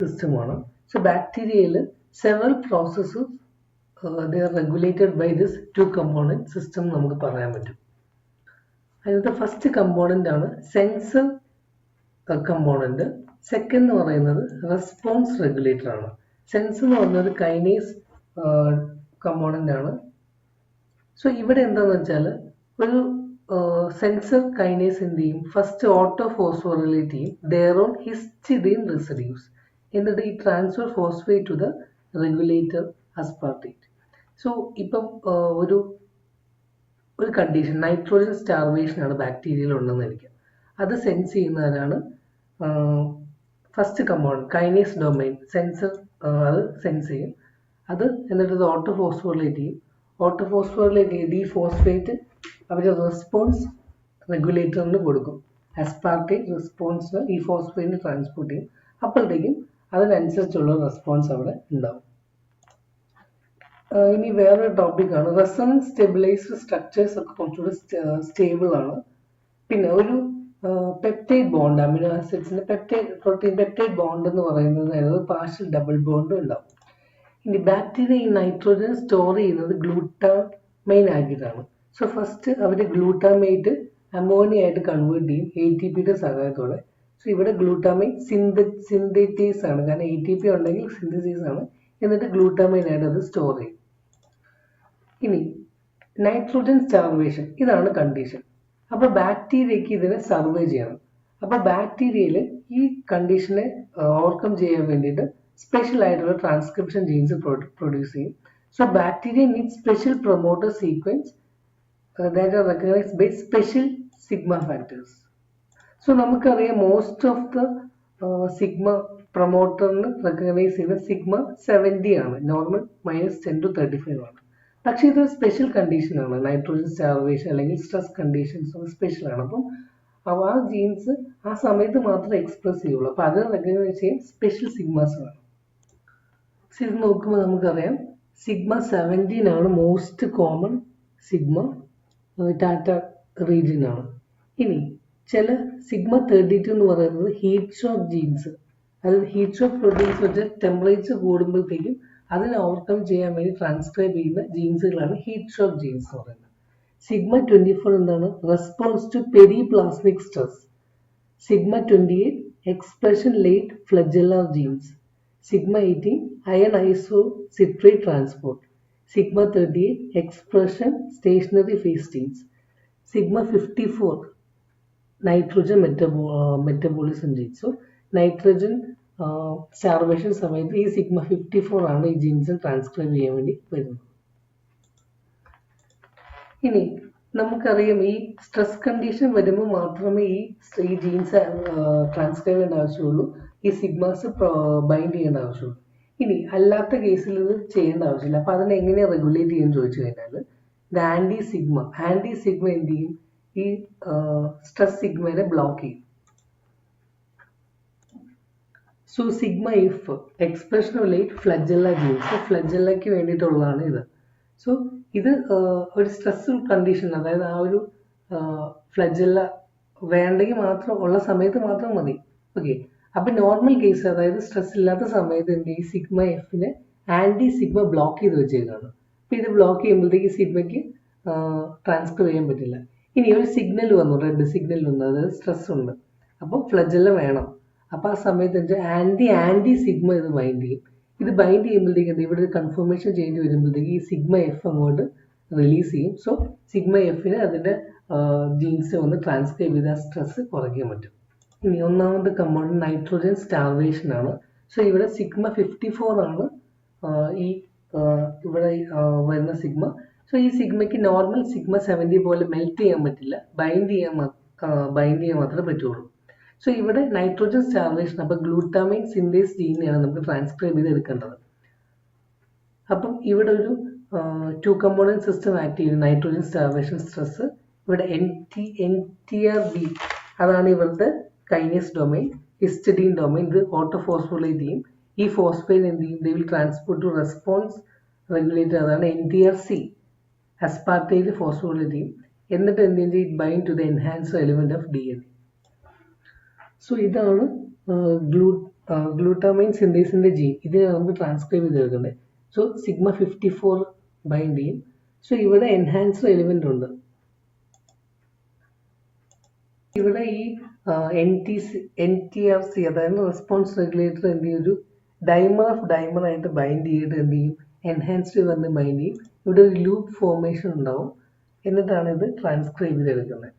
system. So bacterial several processes they are regulated by this two component system. നമുക്ക് പറയാൻ പറ്റും. അതിന്റെ first component ആണ് sensor component. Second എന്ന് പറയുന്നത് response regulator ആണ്. Sensor എന്ന് പറയുന്നത് kinase component ആണ്. So ഇവിടെ എന്താണെന്ന് വെച്ചാൽ ഒരു sensor kinase എന്ത് ചെയ്യും ഫസ്റ്റ് autophosphorylate ചെയ്യും their own histidine residues എന്നിട്ട് ഈ transfer phosphate to the regulator aspartate. So ഇപ്പം ഒരു കണ്ടീഷൻ നൈട്രോജൻ സ്റ്റാർവേഷൻ ആണ് ബാക്ടീരിയയിൽ ഉണ്ടെന്നിരിക്കുക. അത് സെൻസ് ചെയ്യുന്നവരാണ് first compound kinase domain sensor. അത് സെൻസ് ചെയ്യും. അത് എന്നിട്ട് ഇത് ഓട്ടോഫോസ്ഫോറിലേറ്റ് ചെയ്യും. ഓട്ടോഫോസ്ഫോറിലേറ്റ് ചെയ്ത് ഈ ഫോസ്ഫേറ്റ് അവരുടെ റെസ്പോൺസ് റെഗുലേറ്ററിന് കൊടുക്കും. aspartate റെസ്പോൺസ് ഈ ഫോസ്ഫേറ്റിന് ട്രാൻസ്പോർട്ട് ചെയ്യും. അപ്പോഴത്തേക്കും അതിനനുസരിച്ചുള്ള റെസ്പോൺസ് അവിടെ ഉണ്ടാവും. ഇനി വേറൊരു ടോപ്പിക്കാണ് റെസൊണൻസ് സ്റ്റെബിലൈസ്ഡ് സ്ട്രക്ചേഴ്സ് ഒക്കെ കുറച്ചുകൂടി സ്റ്റേബിൾ ആണ്. പിന്നെ ഒരു പെപ്റ്റൈഡ് ബോണ്ട് അമിനോ ആസിഡ്സിന്റെ പ്രോട്ടീൻ പെപ്റ്റൈഡ് ബോണ്ട് എന്ന് പറയുന്നത് പാർഷ്യൽ ഡബിൾ ബോണ്ട് ഉണ്ടാവും. ഇനി ബാക്ടീരിയ ഈ നൈട്രോജൻ സ്റ്റോർ ചെയ്യുന്നത് ഗ്ലൂട്ടാമൈൻ ആക്കിയിട്ടാണ്. സോ ഫസ്റ്റ് അവർ ഗ്ലൂട്ടാമൈറ്റ് അമോണിയ ആയിട്ട് കൺവേർട്ട് ചെയ്യും ATPയുടെ സഹായത്തോടെ. സോ ഇവിടെ ഗ്ലൂട്ടാമൈൻ സിന്തറ്റൈസ് ആണ്, കാരണം ATP ഉണ്ടെങ്കിൽ സിന്തസിസ് ആണ്. എന്നിട്ട് ഗ്ലൂട്ടാമൈൻ ആയിട്ട് അത് സ്റ്റോർ ചെയ്യും. ഇനി നൈട്രോജൻ സ്റ്റാർവേഷൻ ഇതാണ് കണ്ടീഷൻ. അപ്പൊ ബാക്ടീരിയക്ക് ഇതിനെ സർവേ ചെയ്യണം. അപ്പൊ ബാക്ടീരിയയിൽ ഈ കണ്ടീഷനെ ഓവർകം ചെയ്യാൻ വേണ്ടിയിട്ട് സ്പെഷ്യൽ ആയിട്ടുള്ള ട്രാൻസ്ക്രിപ്ഷൻ ജീൻസ് പ്രൊഡ്യൂസ് ചെയ്യും. So bacteria need special promoter sequence that are recognized by special sigma factors. So നമുക്കറിയാം മോസ്റ്റ് ഓഫ് ദ സിഗ്മ പ്രൊമോട്ടറിന് റെക്കഗ്നൈസ് ചെയ്യുന്ന സിഗ്മ 70 ആണ്, നോർമൽ -10 to 35 ആണ്. പക്ഷെ ഇത് സ്പെഷ്യൽ കണ്ടീഷൻ ആണ്. നൈട്രോജൻ സ്റ്റാർവേഷൻ അല്ലെങ്കിൽ സ്ട്രെസ് കണ്ടീഷൻസ് സ്പെഷ്യൽ ആണ്. അപ്പം ആ ജീൻസ് ആ സമയത്ത് മാത്രമേ എക്സ്പ്രസ് ചെയ്യുള്ളൂ. അപ്പൊ അത് റെക്കഗ്നൈസ് ചെയ്യാൻ സ്പെഷ്യൽ സിഗ്മാസ് ആണ്. ഇത് നോക്കുമ്പോൾ നമുക്കറിയാം സിഗ്മ 17 ആണ് most common sigma Tata region ആണ്. ഇനി ചില സിഗ്മ 32 എന്ന് പറയുന്നത് ഹീറ്റ് ഷോക്ക് ജീൻസ്, അതായത് ഹീറ്റ് ഷോക്ക് പ്രോട്ടീൻസ് വെച്ച് ടെമ്പറേച്ചർ കൂടുമ്പോഴത്തേക്കും അതിനെ ഓവർകം ചെയ്യാൻ വേണ്ടി ട്രാൻസ്ക്രൈബ് ചെയ്യുന്ന ജീൻസുകളാണ് ഹീറ്റ് ഷോക്ക് ജീൻസ് എന്ന് പറയുന്നത്. സിഗ്മ 24 എന്താണ് response to periplasmic stress. Sigma 28 expression late flagellar genes. Sigma 18 iron isocitrate transport. Sigma 38 expression stationary phase genes. Sigma 54 nitrogen metabolism genes. So nitrogen starvation സമയത്ത് ഈ sigma 54 ആണ് ഈ jeans transcribe ചെയ്യാൻ വേണ്ടി വരുന്നത്. ഇനി നമുക്കറിയാം ഈ സ്ട്രെസ് കണ്ടീഷൻ വരുമ്പോൾ മാത്രമേ ഈ ജീൻസ് ട്രാൻസ്ക്രൈബ് ചെയ്യേണ്ട ആവശ്യമുള്ളൂ, ഈ സിഗ്മാസ് ബൈൻഡ് ചെയ്യേണ്ട ആവശ്യമുള്ളൂ. ഇനി അല്ലാത്ത കേസിൽ ഇത് ചെയ്യേണ്ട ആവശ്യമില്ല. അപ്പൊ അതിനെ എങ്ങനെ റെഗുലേറ്റ് ചെയ്യുമെന്ന് ചോദിച്ചു കഴിഞ്ഞാൽ ഇത് ആന്റി സിഗ്മ എന്ത് ചെയ്യും ഈ സ്ട്രെസ് സിഗ്മനെ ബ്ലോക്ക് ചെയ്യും. So sigma F expression of late flagella genes, ഫ്ലജെല്ലയ്ക്ക് വേണ്ടിയിട്ടുള്ളതാണ് ഇത്. സോ ഇത് ഒരു സ്ട്രെസ്ഫുൾ കണ്ടീഷൻ, അതായത് ആ ഒരു ഫ്ലജെല്ല വേണ്ടെങ്കിൽ മാത്രം ഉള്ള സമയത്ത് മാത്രം മതി. ഓക്കെ, അപ്പൊ നോർമൽ കേസ് അതായത് സ്ട്രെസ് ഇല്ലാത്ത സമയത്ത് എന്ത് ഈ സിഗ്മ എഫിനെ ആന്റി സിഗ്മ ബ്ലോക്ക് ചെയ്ത് വെച്ചേക്കാണ്. അപ്പൊ ഇത് ബ്ലോക്ക് ചെയ്യുമ്പോഴത്തേക്ക് സിഗ്മയ്ക്ക് ട്രാൻസ്ഫർ ചെയ്യാൻ പറ്റില്ല. ഇനി ഒരു സിഗ്നൽ വന്നു, റെഡ് സിഗ്നൽ വന്നു, അതായത് സ്ട്രെസ് ഉണ്ട്, അപ്പോൾ ഫ്ലജെല്ല വേണം. അപ്പൊ ആ സമയത്ത് ആന്റി സിഗ്മ ഇത് ബൈൻഡ് ചെയ്യും. ഇത് ബൈൻഡ് ചെയ്യുമ്പോഴത്തേക്ക് ഇവിടെ ഒരു കൺഫർമേഷൻ ചേഞ്ച് വരുമ്പോഴത്തേക്ക് ഈ സിഗ്മ എഫ് അങ്ങോട്ട് റിലീസ് ചെയ്യും. സോ സിഗ്മ എഫിന് അതിന്റെ ജീൻസ് ഒന്ന് ട്രാൻസ്ക്രൈബ് ചെയ്ത് ആ സ്ട്രെസ് കുറയ്ക്കാൻ പറ്റും. ഇനി ഒന്നാമത്തെ കമ്പൗണ്ട് നൈട്രോജൻ സ്റ്റാർവേഷൻ ആണ്. സോ ഇവിടെ സിഗ്മ 54 ആണ് ഈ ഇവിടെ വരുന്ന സിഗ്മ. സോ ഈ സിഗ്മയ്ക്ക് നോർമൽ സിഗ്മ 70 പോലെ മെൽറ്റ് ചെയ്യാൻ പറ്റില്ല, ബൈൻഡ് ചെയ്യാൻ മാത്രമേ പറ്റുള്ളൂ. സോ ഇവിടെ നൈട്രോജൻ സ്റ്റാർവേഷൻ, അപ്പൊ ഗ്ലൂട്ടാമൈൻ സിന്തേസ് ജീനെയാണ് നമുക്ക് ട്രാൻസ്ക്രൈബ് ചെയ്ത് എടുക്കേണ്ടത്. അപ്പം ഇവിടെ ഒരു ടു കമ്പോണന്റ് സിസ്റ്റം ആക്ട് ചെയ്യും നൈട്രോജൻ സ്റ്റാർവേഷൻ സ്ട്രെസ്. ഇവിടെ NTRB അതാണ് ഇവിടുത്തെ കൈനേസ് ഡൊമൈൻ, ഹിസ്റ്റഡീൻ ഡൊമൈൻ. ഇത് ഓട്ടോഫോസ്ഫോറിലേറ്റ് ചെയ്യും. ഈ ഫോസ്ഫേറ്റ് എന്ത് ചെയ്യും, they will transport to response regulator, അതാണ് NTRC. aspartate ഫോസ്ഫോറിലേറ്റ് ചെയ്യും. എന്നിട്ട് എന്ത് ചെയ്യും, it bind to the enhancer element of DNA. So ഇതാണ് ഗ്ലൂട്ടാമൈൻ സിന്തേസിന്റെ ജീൻ ഇതിനെ നമുക്ക് ട്രാൻസ്ക്രൈബ് ചെയ്തെടുക്കണ്ടേ. സോ സിഗ്മ 54 ബൈൻഡ് ചെയ്യും. സോ ഇവിടെ എൻഹാൻസ്ഡ് എലിമെന്റ് ഉണ്ട്. ഇവിടെ ഈ NTRC അതായത് റെസ്പോൺസ് റെഗുലേറ്റർ എന്ത് ചെയ്യും, ഒരു ഡൈമർ ഓഫ് ഡൈമർ ആയിട്ട് ബൈൻഡ് ചെയ്തിട്ട് എന്ത് ചെയ്യും, എൻഹാൻസ്ഡ് വന്ന് ബൈൻഡ് ചെയ്യും. ഇവിടെ ഒരു ലൂപ്പ് ഫോർമേഷൻ ഉണ്ടാവും, എന്നിട്ടാണ് ഇത് ട്രാൻസ്ക്രൈബ് ചെയ്തെടുക്കുന്നത്.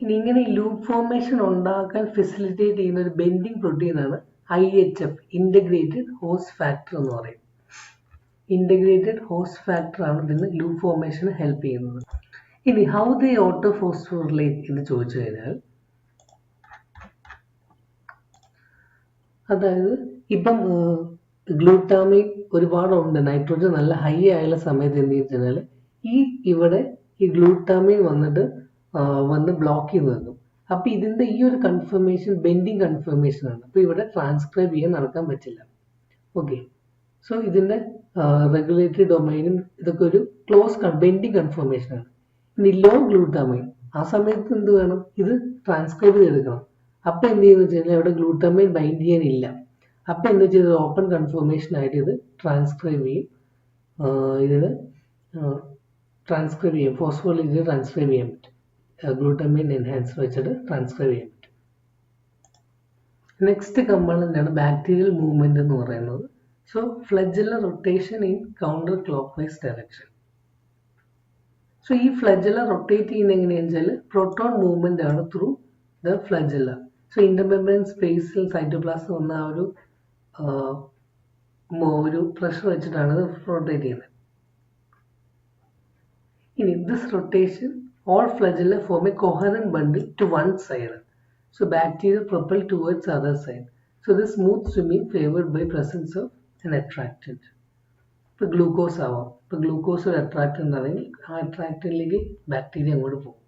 ഇനി ഇങ്ങനെ ലൂപ്പ് ഫോർമേഷൻ ഉണ്ടാക്കാൻ ഫെസിലിറ്റേറ്റ് ചെയ്യുന്ന ഒരു ബെൻഡിങ് പ്രോട്ടീനാണ് IHF, ഇന്റഗ്രേറ്റഡ് ഹോസ്റ്റ് ഫാക്ടർ എന്ന് പറയും. ഇന്റഗ്രേറ്റഡ് ഹോസ്റ്റ് ഫാക്ടർ ആണ് ഇതിന് ലൂപ്പ് ഫോർമേഷന് ഹെൽപ്പ് ചെയ്യുന്നത്. ഇനി ഹൗ ദേ ഓട്ടോഫോസ്ഫോറിലേറ്റ് എന്ന് ചോദിച്ചു കഴിഞ്ഞാൽ, അതായത് ഇപ്പം ഗ്ലൂട്ടാമൈൻ ഒരുപാടുണ്ട്, നൈട്രോജൻ നല്ല ഹൈ ആയുള്ള സമയത്ത് എന്ത് ചെയ്താൽ ഇവിടെ ഈ ഗ്ലൂട്ടാമൈൻ വന്ന് ബ്ലോക്ക് ചെയ്ത് നിൽക്കും. അപ്പൊ ഇതിന്റെ ഈ ഒരു കൺഫർമേഷൻ ബെൻഡിങ് കൺഫർമേഷൻ ആണ്. അപ്പൊ ഇവിടെ ട്രാൻസ്ക്രൈബ് ചെയ്യാൻ നടക്കാൻ പറ്റില്ല. ഓക്കെ, സോ ഇതിന്റെ റെഗുലേറ്ററി ഡൊമൈനും ഇതൊക്കെ ഒരു ക്ലോസ് ബെൻഡിങ് കൺഫർമേഷൻ ആണ്. ഇനി ലോ ഗ്ലൂട്ടാമൈൻ ആ സമയത്ത് എന്ത് വേണം, ഇത് ട്രാൻസ്ക്രൈബ് ചെയ്തെടുക്കണം. അപ്പൊ എന്ത് ചെയ്യുന്ന വെച്ച് കഴിഞ്ഞാൽ ഇവിടെ ഗ്ലൂട്ടാമൈൻ ബൈൻഡ് ചെയ്യാനില്ല. അപ്പൊ എന്താ ചെയ്തത്, ഓപ്പൺ കൺഫർമേഷൻ ആയിട്ട് ഇത് ട്രാൻസ്ക്രൈബ് ചെയ്യും. ഇതിന് ട്രാൻസ്ക്രൈബ് ചെയ്യും, ഫോസ്ഫോറിലേറ്റ് ട്രാൻസ്ക്രൈബ് ചെയ്യാൻ പറ്റും. ഗ്ലൂട്ടാമൈൻ എൻഹാൻസർ വെച്ചിട്ട് ട്രാൻസ്ക്രൈബ് ചെയ്യാൻ പറ്റും. നെക്സ്റ്റ് കമ്പോണന്റ് ആണ് ബാക്ടീരിയൽ മൂവ്മെന്റ് എന്ന് പറയുന്നത്. So flagellar rotation in counter clockwise direction. So ഈ ഫ്ലജുല റൊട്ടേറ്റ് ചെയ്യുന്ന എങ്ങനെയാണെന്ന് വെച്ചാൽ പ്രോട്ടോൺ മൂവ്മെന്റ് ആണ് through the flagella. So intermembrane സ്പേസിൽ സൈറ്റോപ്ലാസം വന്ന ഒരു പ്രഷർ വെച്ചിട്ടാണ് ഇത് റൊട്ടേറ്റ് ചെയ്യുന്നത്. ഇനി this rotation all flagella form a coherent bundle to one side. So bacteria propel towards the other side. So this smooth swimming favored by presence of an attractant. ഇപ്പോൾ glucose ആവാം. ഇപ്പോൾ glucose ഒരു അട്രാക്റ്റന്റ് ആണെങ്കിൽ ആ അട്രാക്റ്റന്റിലേക്ക് bacteria അങ്ങോട്ട് പോകും.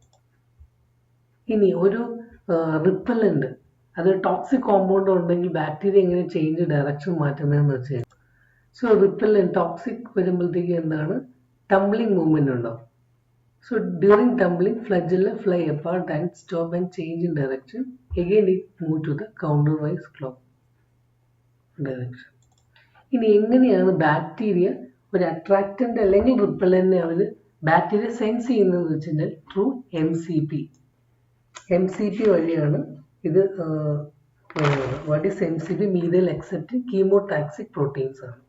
ഇനി ഒരു റിപ്പല്ലന്റ്, അത് ടോക്സിക് കോമ്പൗണ്ട് ഉണ്ടെങ്കിൽ ബാക്ടീരിയ എങ്ങനെ ചേഞ്ച് ഡയറക്ഷൻ മാറ്റുന്നതെന്ന് വെച്ച് കഴിഞ്ഞാൽ, സോ റിപ്പല്ലന്റ് ടോക്സിക് വരുമ്പോഴത്തേക്ക് എന്താണ്, ടംബ്ലിംഗ് മൂവ്മെന്റ് ഉണ്ടാവും. So during tumbling, flagella fly apart and stop and change in direction. Again it move to the counterwise clock direction. ഇനി എങ്ങനെയാണ് ബാക്ടീരിയ ഒരു അട്രാക്റ്റന്റ് അല്ലെങ്കിൽ റിപ്പല്ലന്റിനെ അവര് ബാക്ടീരിയ സെൻസ് ചെയ്യുന്നത് വെച്ച് കഴിഞ്ഞാൽ ത്രൂ MCP വഴിയാണ് ഇത്. What is MCP? Methyl accepting chemotactic proteins ആണ്.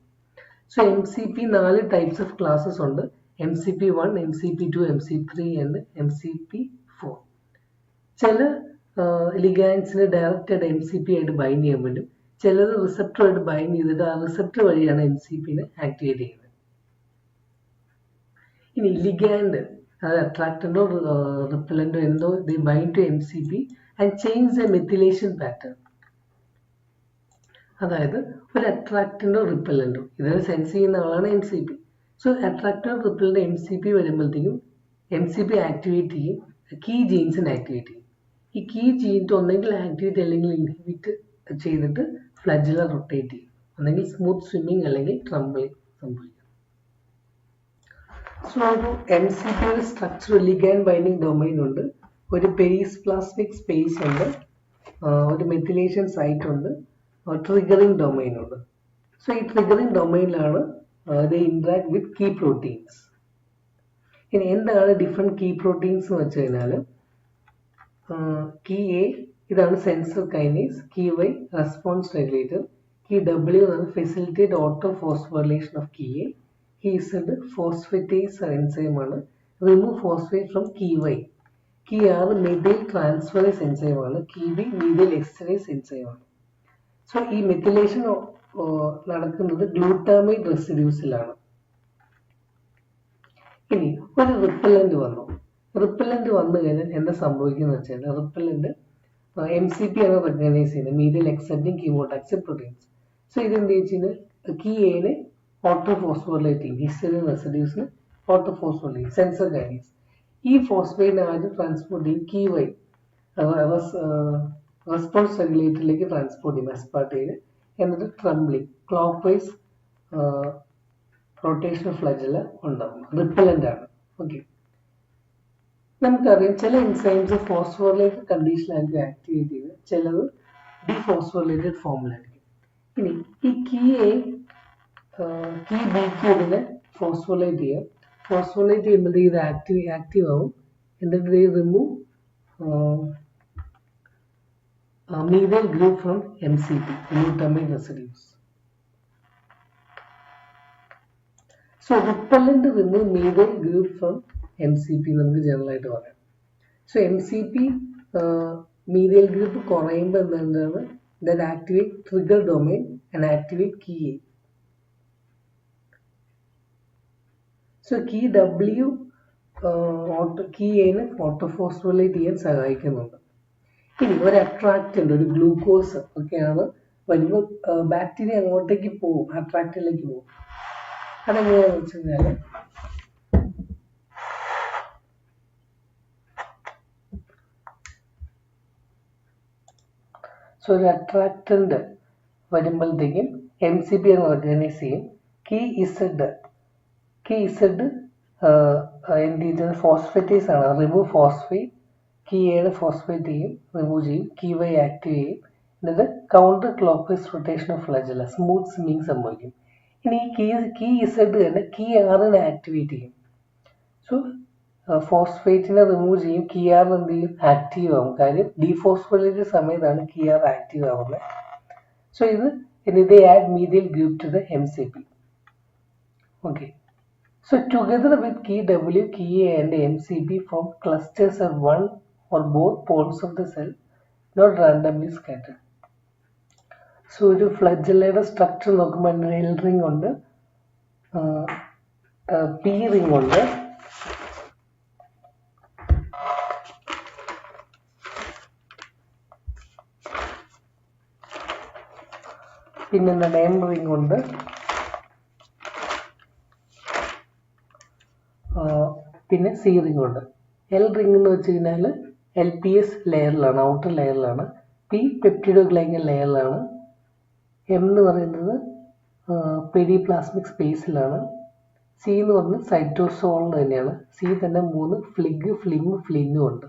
So MCP 4 types of classes ഉണ്ട്. MCP1, MCP2, MC3 and MCP4. ചില ലിഗാൻസിന് ഡയറക്റ്റ് ആയിട്ട് MCP ആയിട്ട് ബൈൻഡ് ചെയ്യാൻ പറ്റും. ചിലത് റിസപ്റ്ററായിട്ട് ബൈൻഡ് ചെയ്തിട്ട് ആ റിസപ്റ്റർ വഴിയാണ് MCPനെ ആക്ടിവേറ്റ് ചെയ്യുന്നത്. ഇനി ലിഗാൻഡ്, അത് അട്രാക്റ്റന്റോ റിപ്പലന്റോ എന്തോ, they bind to MCP and change the methylation pattern. അതായത് ഒരു അട്രാക്റ്റന്റോ റിപ്പലന്റോ ഇതിനെ സെൻസ് ചെയ്യുന്ന ആളാണ് MCP. സോ അട്രാക്റ്റർ റിപ്പലിന്റെ MCP വരുമ്പോഴത്തേക്കും MCP ആക്ടിവേറ്റ് ചെയ്യും, കീ ജീൻസിനെ ആക്ടിവേറ്റ് ചെയ്യും. ഈ കീ ജീൻസ് ഒന്നെങ്കിൽ ആക്ടിവേറ്റ് അല്ലെങ്കിൽ ഇൻഹിബിറ്റ് ചെയ്തിട്ട് ഫ്ലജുല റൊട്ടേറ്റ് ചെയ്യും. ഒന്നെങ്കിൽ സ്മൂത്ത് സ്വിമ്മിങ് അല്ലെങ്കിൽ ട്രംബിളിങ് സംഭവിക്കും. സോ ഒരു MCP ഒരു സ്ട്രക്ചർ ലിഗാൻഡ് ബൈൻഡിങ് ഡൊമൈൻ ഉണ്ട്, ഒരു പെരിസ്പ്ലാസ്മിക് സ്പേസ് ഉണ്ട്, ഒരു മെത്തിലേഷൻ സൈറ്റ് ഉണ്ട്, ട്രിഗറിംഗ് ഡൊമൈൻ ഉണ്ട്. സോ ഈ triggering ഡൊമൈനിലാണ് they interact with key proteins. ഇനി എന്താണ് ഡിഫറെന്റ് കീ പ്രോട്ടീൻസ് എന്ന് വെച്ച് കഴിഞ്ഞാൽ, കീ എ ഇതാണ് sensor kinase, Che Y response regulator, Che W ആണ് facilitate autophosphorylation of Che A, Che Z phosphatase enzyme ആണ് remove phosphate from Che Y, Che R methyltransferase enzyme ആണ്, Che B methylesterase enzyme ആണ്. So ഈ methylation നടക്കുന്നത് glutamine റെസിഡ്യൂസിലാണ്. ഇനി ഒരു repellent വന്നു കഴിഞ്ഞാൽ എന്താ സംഭവിക്കുന്നത് വെച്ചാൽ, റിപ്പല്ലന്റ് MCP ആണ് റെക്കഗ്നൈസ് ചെയ്യുന്നത്, methyl accepting chemotactic proteins. So ഇത് എന്ത് വെച്ചാൽ കീ എനെ ഓട്ടോഫോസ്ഫോറിലേറ്റ് ചെയ്യും, ഹിസ്റ്ററിൻ റെസിഡ്യൂസിന് ഓട്ടോഫോസ്ഫോറിലേറ്റ് സെൻസർ കൈനേസ്. ഈ ഫോസ്ഫേറ്റിനെ ആദ്യം ട്രാൻസ്പോർട്ട് ചെയ്യും കീ വൈ റെസ്പോൺസ് റെഗുലേറ്ററിലേക്ക് ട്രാൻസ്പോർട്ട് ചെയ്യും അസ്പാർട്ടേന്. എന്നിട്ട് ട്രംബ്ലിംഗ് ക്ലോക്ക് വൈസ് റൊട്ടേഷൻ ഫ്ലജുല ഉണ്ടാവും, റിപ്പല്ലന്റ് ആണ്. ഓക്കെ, നമുക്കറിയാം ചില എൻസൈംസ് ഫോസ്ഫോറിലേറ്റ് കണ്ടീഷനായിരിക്കും ആക്ടിവേറ്റ് ചെയ്ത്, ചിലത് ഡീഫോസ്ഫോറിലേറ്റഡ് ഫോമിലായിരിക്കും. ഇനി ഈ കീ എ കീ ബിക്ക് ഇതിനെ ഫോസ്ഫോറിലേറ്റ് ചെയ്യാം. ഫോസ്ഫോറിലേറ്റ് ചെയ്യുമ്പോഴത്തേക്ക് ഇത് ആക്റ്റീവ് ആവും. എന്നിട്ട് remove methyl group from MCP, glutamate residues. So repellent remove methyl group from MCP നമുക്ക് ജനറൽ ആയിട്ട് പറയാം. സോ MCP methyl group കുറയുമ്പോൾ എന്താണ്, then activate trigger domain and activate key A. So key W key A നെ ഓട്ടോഫോസ്ഫോറിലേറ്റ് ചെയ്യാൻ സഹായിക്കുന്നുണ്ട്. ഇനി ഒരു അട്രാക്റ്റന്റ്, ഒരു ഗ്ലൂക്കോസ് ഒക്കെയാണ് വരുമ്പോൾ ബാക്ടീരിയ അങ്ങോട്ടേക്ക് പോകും, അട്രാക്റ്റിലേക്ക് പോകും. അതെങ്ങനെയാണെന്ന് വെച്ച് കഴിഞ്ഞാൽ ഒരു അട്രാക്റ്റന്റ് വരുമ്പോഴത്തേക്കും MCP എന്ന് ഓർഗനൈസ് ചെയ്യും. കീ ഇസഡ് എന്ത് ചെയ്തത് ഫോസ്ഫേറ്റേസ് ആണ്, റിമൂവ് ഫോസ്ഫേറ്റ്. കീ എയുടെ ഫോസ്ഫേറ്റ് ചെയ്യും, റിമൂവ് ചെയ്യും. കീ വൈ ആക്റ്റീവ് ചെയ്യും. എന്നിട്ട് counter clockwise rotation of flagella, smooth swimming സംഭവിക്കും. ഇനി ഈ കീ ഇസഡ് തന്നെ കീ ആറിനെ ആക്ടിവേറ്റ് ചെയ്യും. സോ ഫോസ്ഫേറ്റിനെ റിമൂവ് ചെയ്യും, കീ ആർ എന്ത് ചെയ്യും, ആക്റ്റീവ് ആവും. കാര്യം ഡീഫോസ്ഫോറിലേറ്റഡ് സമയത്താണ് കീ ആർ ആക്റ്റീവ് ആവുന്നത്. സോ ഇത് add methyl group to the MCP. Okay. So together with key W, key A and MCP form clusters of one or both poles of the cell, not randomly scattered. So ഒരു ഫ്ലജല്ലയുടെ structure നോക്കുമ്പോൾ L ring ഉണ്ട്, P ring ഉണ്ട്, പിന്നെ M ring ഉണ്ട്, പിന്നെ C ring ഉണ്ട്. L ring എന്ന് വെച്ച് കഴിഞ്ഞാൽ LPS ലെയറിലാണ്, ഔട്ടർ ലെയറിലാണ്. P പെപ്റ്റിഡോഗ്ലൈക്കൻ ലെയറിലാണ്. M എന്ന് പറയുന്നത് പെരിപ്ലാസ്മിക് സ്പേസിലാണ്. C എന്ന് പറഞ്ഞാൽ സൈറ്റോസോൾ തന്നെയാണ്. C തന്നെ 3 ഫ്ലിഗ്, ഫ്ലിം, ഫ്ലിങ്ങും ഉണ്ട്.